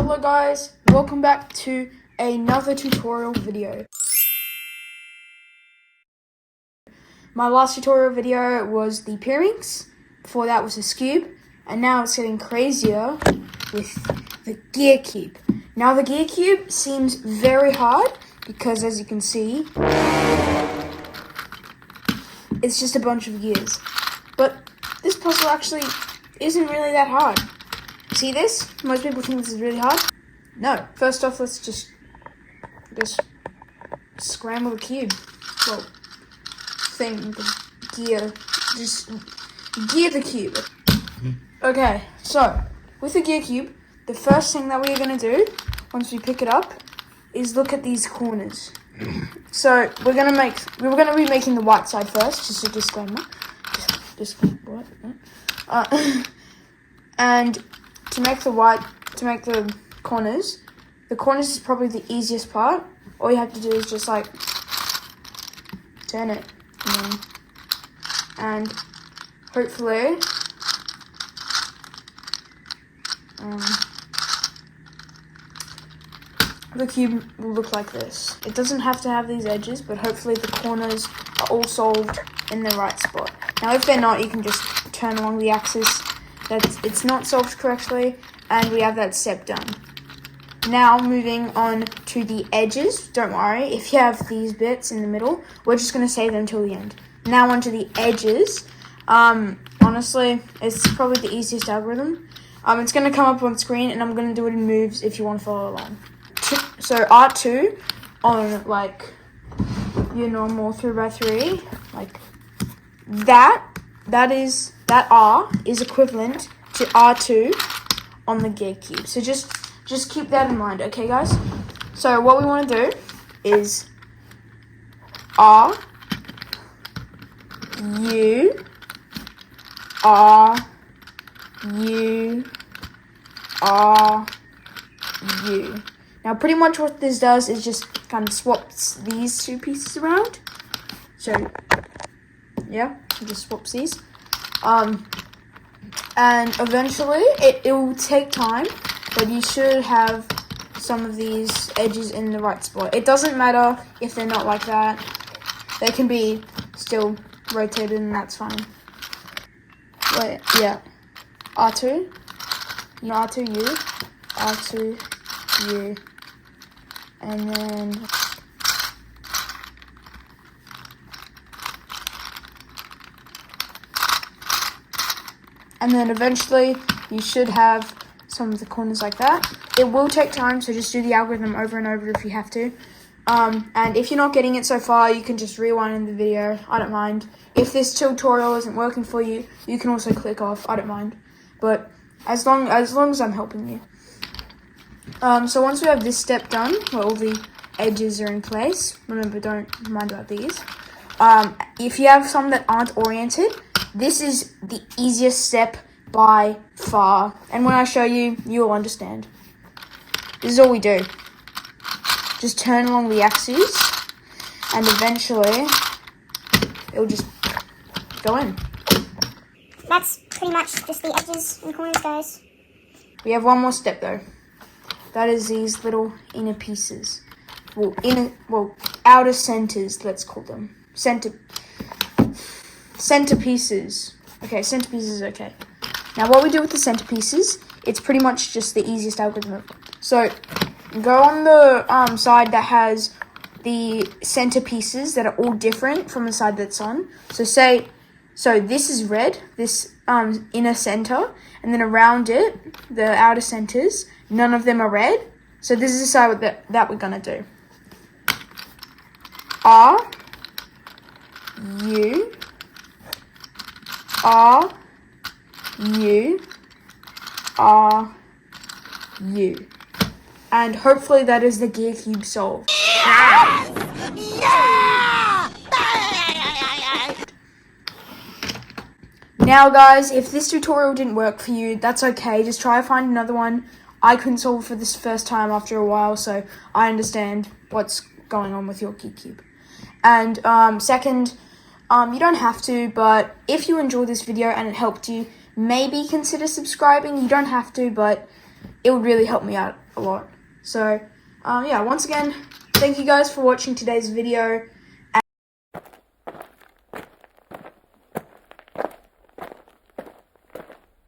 Hello guys, welcome back to another tutorial video. My last tutorial video was the Pyraminx, before that was the Scube, and now it's getting crazier with the Gear Cube. Now the Gear Cube seems very hard because, as you can see, it's just a bunch of gears. But this puzzle actually isn't really that hard. See this? Most people think this is really hard. No. First off, let's just scramble the cube. Well, the gear. Just gear the cube. Okay, so with the Gear Cube, the first thing that we're gonna do once we pick it up is look at these corners. So we're gonna be making the white side first, just a disclaimer. And to make the corners is probably the easiest part. All you have to do is just like turn it, and hopefully the cube will look like this. It doesn't have to have these edges, but hopefully the corners are all solved in the right spot. Now if they're not, you can just turn along the axis that it's not solved correctly, and we have that step done. Now moving on to the edges. Don't worry, if you have these bits in the middle, we're just going to save them till the end. Now onto the edges. Honestly, it's probably the easiest algorithm. It's going to come up on screen, and I'm going to do it in moves if you want to follow along. So R2 on like your normal 3x3, like that R is equivalent to R2 on the Gear Cube. So just keep that in mind, okay guys? So what we want to do is R, U, R, U, R, U. Now pretty much what this does is just kind of swaps these two pieces around. So yeah, it just swaps these. And eventually it will take time, but you should have some of these edges in the right spot. It doesn't matter if they're not like that. They can be still rotated, and that's fine. Wait, yeah. R2, no, R2U, R2U, and then eventually you should have some of the corners like that. It will take time, so just do the algorithm over and over if you have to. And if you're not getting it so far, you can just rewind in the video. I don't mind. If this tutorial isn't working for you, you can also click off. I don't mind. But as long as I'm helping you. So once we have this step done, where all the edges are in place, remember, don't mind about these. If you have some that aren't oriented, this is the easiest step by far. And when I show you, you will understand. This is all we do. Just turn along the axes, and eventually it'll just go in. That's pretty much just the edges and corners, guys. We have one more step though. That is these little inner pieces. Outer centers, let's call them. Centerpieces. Okay, centerpieces, okay. Now what we do with the centerpieces, it's pretty much just the easiest algorithm. So go on the side that has the centerpieces that are all different from the side that's on. So this is red, this inner center, and then around it, the outer centers, none of them are red. So this is the side that we're gonna do. R, U, R, U, R, U. And hopefully that is the Gear Cube solved. Now guys, if this tutorial didn't work for you, that's okay. Just try to find another one. I couldn't solve it for this first time after a while, so I understand what's going on with your Gear Cube. And second, you don't have to, but if you enjoyed this video and it helped you, maybe consider subscribing. You don't have to, but it would really help me out. a lot. So, yeah, once again, thank you guys for watching today's video.